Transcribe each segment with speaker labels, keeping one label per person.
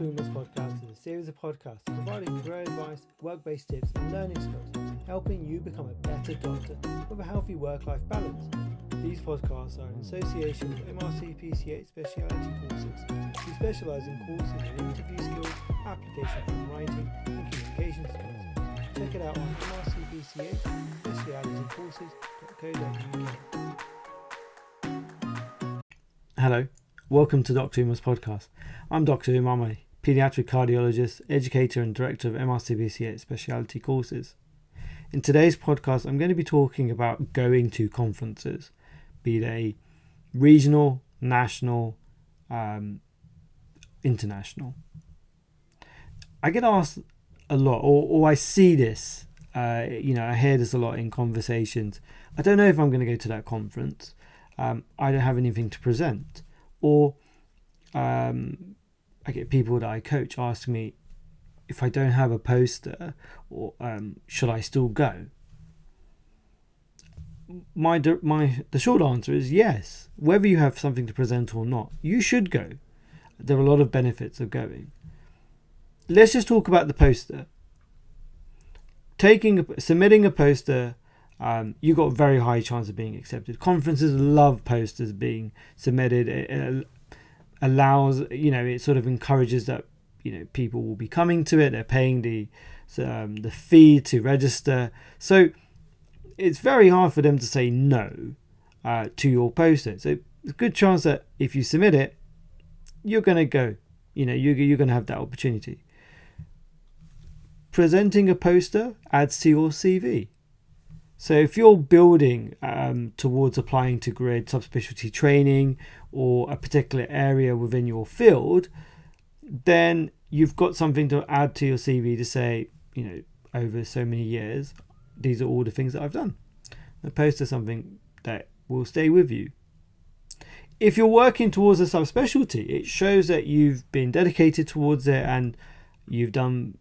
Speaker 1: Dr Umar's Podcast is a series of podcasts providing career advice, work-based tips and learning skills, helping you become a better doctor with a healthy work-life balance. These podcasts are in association with MRCPCA specialty courses. We specialise in courses in interview skills, application and writing and communication skills. Check it out on MRCPCA specialty courses.co.uk. Hello, welcome to Dr Umar's Podcast. I'm Dr Umar, I'm a paediatric cardiologist, educator and director of MRCPCA specialty courses. In today's podcast, I'm going to be talking about going to conferences, be they regional, national, international. I get asked a lot, or I see this, I hear this a lot in conversations. I don't know if I'm going to go to that conference. I don't have anything to present. Or I get people that I coach ask me if I don't have a poster, or should I still go? The short answer is yes. Whether you have something to present or not, you should go. There are a lot of benefits of going. Let's just talk about the poster. Submitting a poster, you got a very high chance of being accepted. Conferences love posters being submitted. It allows, it sort of encourages that, people will be coming to it. They're paying the fee to register. So it's very hard for them to say no to your poster. So there's a good chance that if you submit it, you're going to go. You're going to have that opportunity. Presenting a poster adds to your CV. So if you're building towards applying to grid subspecialty training or a particular area within your field, then you've got something to add to your CV to say, over so many years, these are all the things that I've done. The poster is something that will stay with you. If you're working towards a subspecialty, it shows that you've been dedicated towards it and you've done,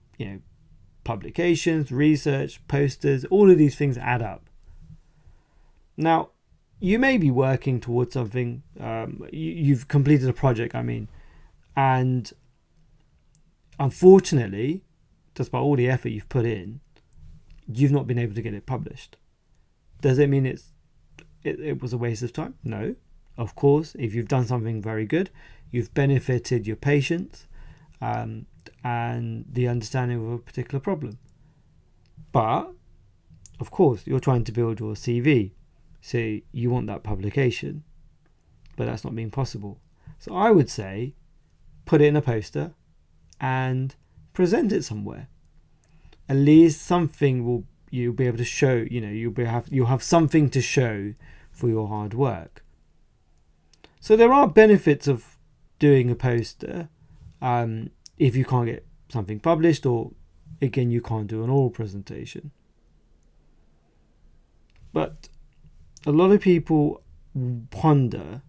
Speaker 1: publications, research, posters, all of these things add up. Now, you may be working towards something, you've completed a project, and unfortunately, despite all the effort you've put in, you've not been able to get it published. Does it mean it was a waste of time? No. Of course, if you've done something very good, you've benefited your patients, and the understanding of a particular problem. But, of course, you're trying to build your CV. So you want that publication. But that's not being possible. So I would say, put it in a poster and present it somewhere. At least something you'll be able to show, you'll have something to show for your hard work. So there are benefits of doing a poster, if you can't get something published, or again you can't do an oral presentation. But a lot of people ponder,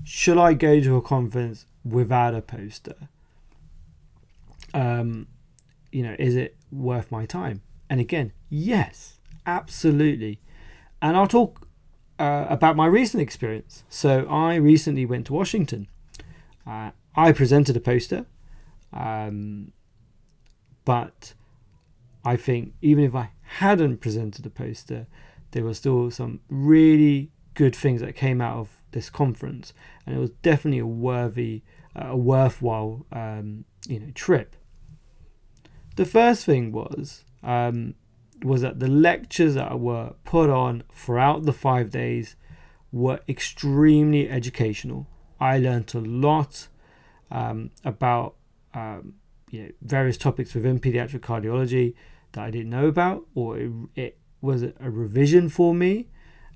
Speaker 1: should I go to a conference without a poster? Is it worth my time? And again, yes, absolutely. And I'll talk about my recent experience. So I recently went to Washington. I presented a poster. But I think even if I hadn't presented a poster, there were still some really good things that came out of this conference, and it was definitely a worthwhile trip. The first thing was that the lectures that were put on throughout the 5 days were extremely educational. I learned a lot about various topics within pediatric cardiology that I didn't know about, or it was a revision for me.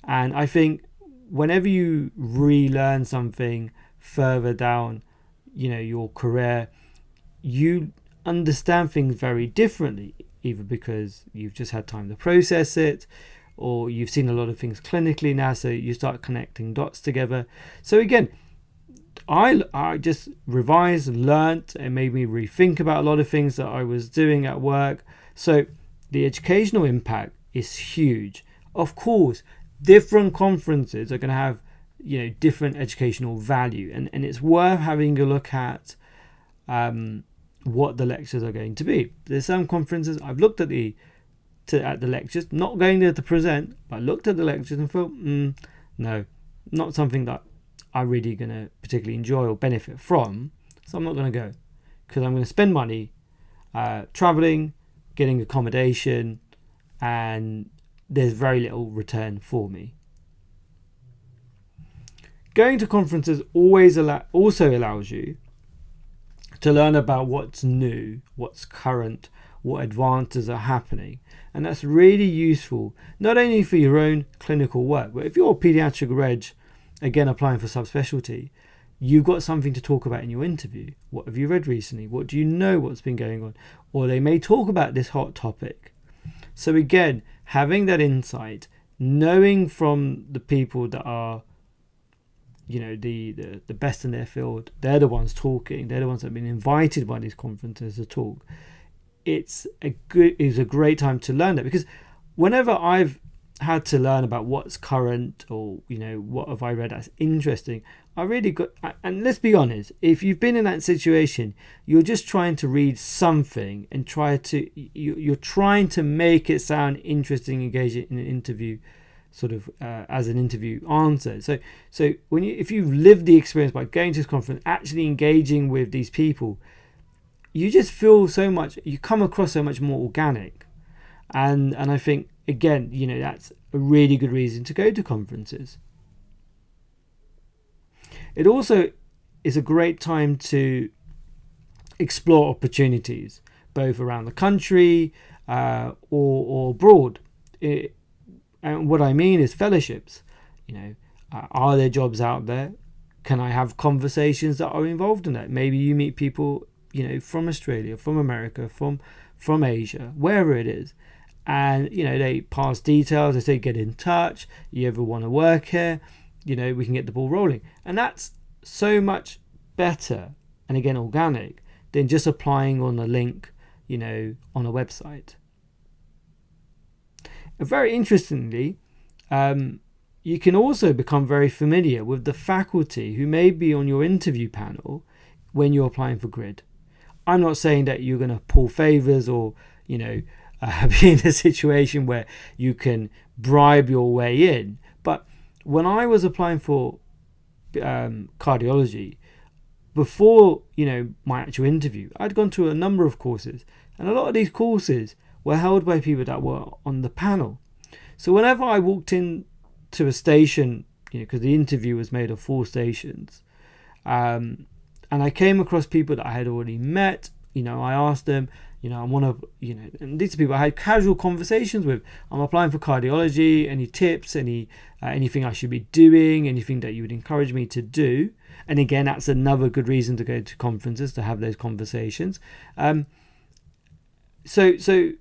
Speaker 1: And I think whenever you relearn something further down, your career, you understand things very differently, either because you've just had time to process it, or you've seen a lot of things clinically now, so you start connecting dots together. So again, I just revised, learnt, and made me rethink about a lot of things that I was doing at work. So the educational impact is huge. Of course, different conferences are going to have different educational value, and it's worth having a look at what the lectures are going to be. There's some conferences I've looked at the lectures, not going there to present, but I looked at the lectures and thought, no, not something that I'm really going to particularly enjoy or benefit from. So I'm not going to go, because I'm going to spend money traveling, getting accommodation, and there's very little return for me. Going to conferences also allows you to learn about what's new, what's current, what advances are happening. And that's really useful, not only for your own clinical work, but if you're a pediatric reg, again, applying for subspecialty, you've got something to talk about in your interview. What have you read recently? What do you know what's been going on? Or they may talk about this hot topic. So again, having that insight, knowing from the people that are, the best in their field, they're the ones talking, they're the ones that have been invited by these conferences to talk. It's a great time to learn that, because whenever I've had to learn about what's current or what have I read that's interesting, I really got, and let's be honest, if you've been in that situation, you're just trying to read something and you're trying to make it sound interesting, engaging in an interview, sort of as an interview answer. So if you've lived the experience by going to this conference, actually engaging with these people, you just feel you come across so much more organic. And I think, again, that's a really good reason to go to conferences. It also is a great time to explore opportunities, both around the country or abroad. And what I mean is fellowships. Are there jobs out there? Can I have conversations that are involved in that? Maybe you meet people, from Australia, from America, from Asia, wherever it is. And, they pass details, they say, get in touch. You ever want to work here? We can get the ball rolling. And that's so much better, and again, organic, than just applying on a link, on a website. And very interestingly, you can also become very familiar with the faculty who may be on your interview panel when you're applying for grid. I'm not saying that you're going to pull favors or, be in a situation where you can bribe your way in. But when I was applying for cardiology, before, my actual interview, I'd gone to a number of courses. And a lot of these courses were held by people that were on the panel. So whenever I walked in to a station, because the interview was made of 4 stations, and I came across people that I had already met, I asked them, I want to, and these are people I had casual conversations with. I'm applying for cardiology. Any tips? Anything I should be doing? Anything that you would encourage me to do? And again, that's another good reason to go to conferences, to have those conversations. So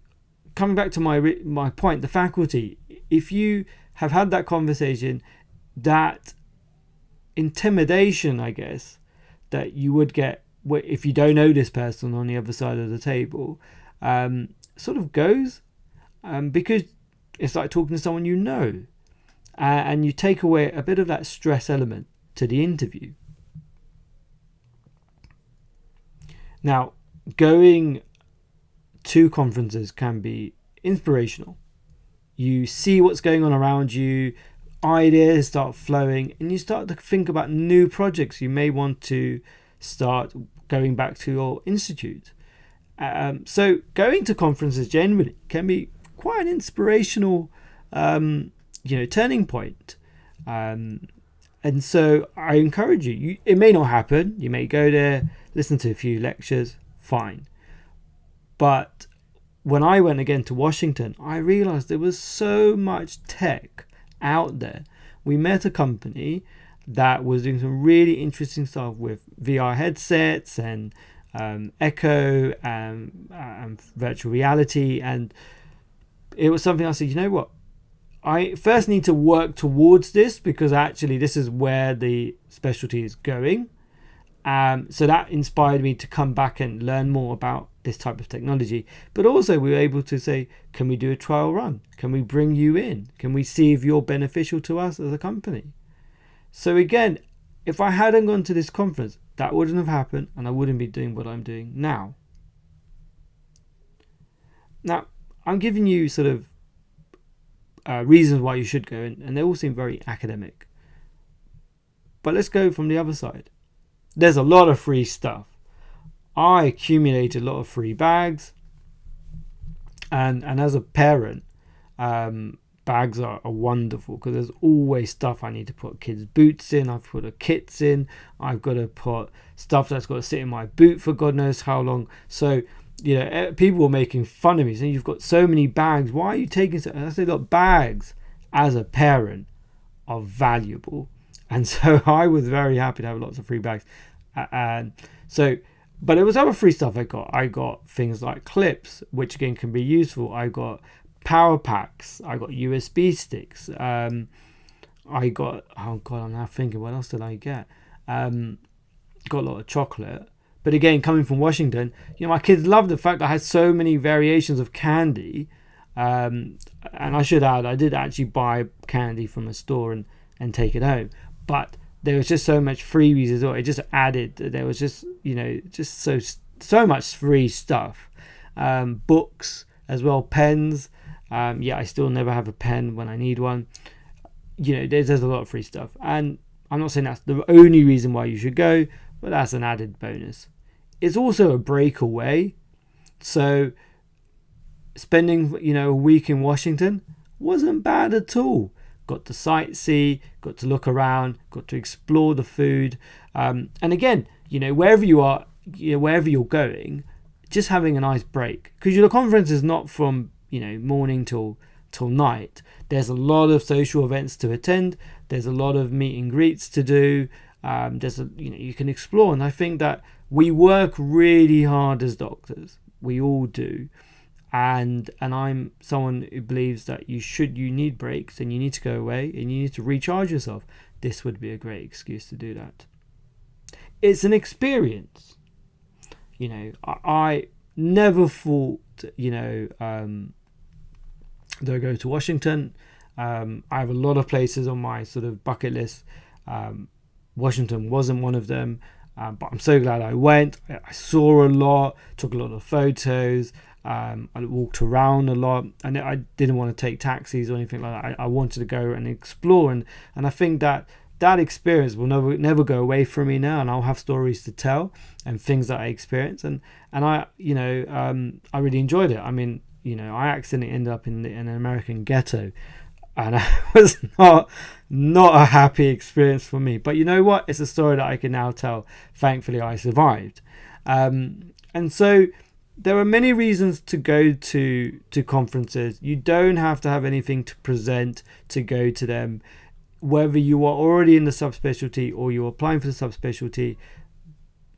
Speaker 1: coming back to my point, the faculty, if you have had that conversation, that intimidation, I guess, that you would get if you don't know this person on the other side of the table, sort of goes, because it's like talking to someone and you take away a bit of that stress element to the interview. Now, going to conferences can be inspirational. You see what's going on around you, ideas start flowing, and you start to think about new projects you may want to start going back to your institute. So going to conferences generally can be quite an inspirational turning point. And so I encourage you, it may not happen, you may go there, listen to a few lectures, fine. But when I went again to Washington, I realized there was so much tech out there. We met a company that was doing some really interesting stuff with VR headsets and Echo and virtual reality. And it was something I said, you know what? I first need to work towards this, because actually this is where the specialty is going. So that inspired me to come back and learn more about this type of technology. But also we were able to say, can we do a trial run? Can we bring you in? Can we see if you're beneficial to us as a company? So again, if I hadn't gone to this conference, that wouldn't have happened, and I wouldn't be doing what I'm doing now. Now, I'm giving you sort of reasons why you should go, and they all seem very academic. But let's go from the other side. There's a lot of free stuff. I accumulated a lot of free bags, and as a parent, bags are wonderful because there's always stuff I need to put kids' boots in. I've put kits in. I've got to put stuff that's got to sit in my boot for God knows how long. So, people were making fun of me saying, you've got so many bags. Why are you taking so? And I said, look, bags as a parent are valuable. And so I was very happy to have lots of free bags. But it was other free stuff I got. I got things like clips, which again can be useful. I got power packs. I got USB sticks. I got, I'm now thinking, what else did I get? Got a lot of chocolate. But again, coming from Washington, my kids loved the fact that I had so many variations of candy. And I should add, I did actually buy candy from a store and take it home. But there was just so much freebies as well. It just added, there was just, just so much free stuff. Books as well, pens. I still never have a pen when I need one. There's a lot of free stuff. And I'm not saying that's the only reason why you should go, but that's an added bonus. It's also a breakaway. So spending, a week in Washington wasn't bad at all. Got to sightsee, got to look around, got to explore the food. And again, wherever you are, wherever you're going, just having a nice break. Because the conference is not from, morning till night. There's a lot of social events to attend. There's a lot of meet and greets to do. You can explore. And I think that we work really hard as doctors. We all do. And I'm someone who believes that you need breaks and you need to go away and you need to recharge yourself. This would be a great excuse to do that. It's an experience. I never thought, that I go to Washington. I have a lot of places on my sort of bucket list. Washington wasn't one of them, but I'm so glad I went. I saw a lot, took a lot of photos. I walked around a lot, and I didn't want to take taxis or anything like that. I wanted to go and explore, and I think that experience will never go away from me now, and I'll have stories to tell and things that I experienced, and I I really enjoyed it. I mean, I accidentally ended up in an American ghetto, and it was not a happy experience for me. But you know what? It's a story that I can now tell. Thankfully, I survived, and so. There are many reasons to go to conferences. You don't have to have anything to present to go to them. Whether you are already in the subspecialty or you're applying for the subspecialty,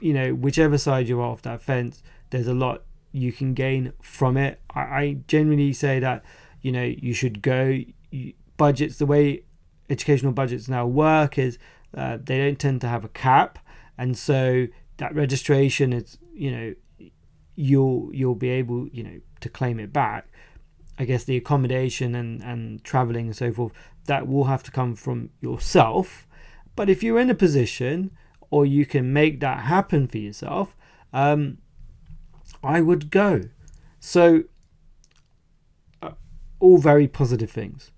Speaker 1: whichever side you are of that fence, there's a lot you can gain from it. I generally say that, you should go. Budgets, the way educational budgets now work is they don't tend to have a cap. And so that registration is, you'll be able to claim it back. I guess the accommodation and traveling and so forth, that will have to come from yourself. But if you're in a position or you can make that happen for yourself, I would go. So all very positive things.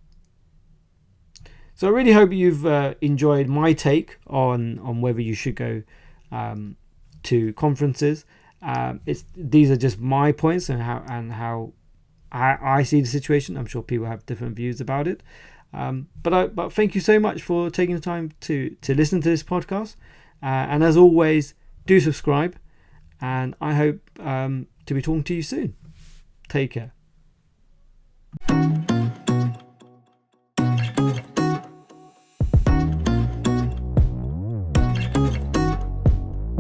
Speaker 1: So I really hope you've enjoyed my take on whether you should go to conferences. These are just my points and how I see the situation. I'm sure people have different views about it. But thank you so much for taking the time to listen to this podcast. And as always, do subscribe. And I hope to be talking to you soon. Take care.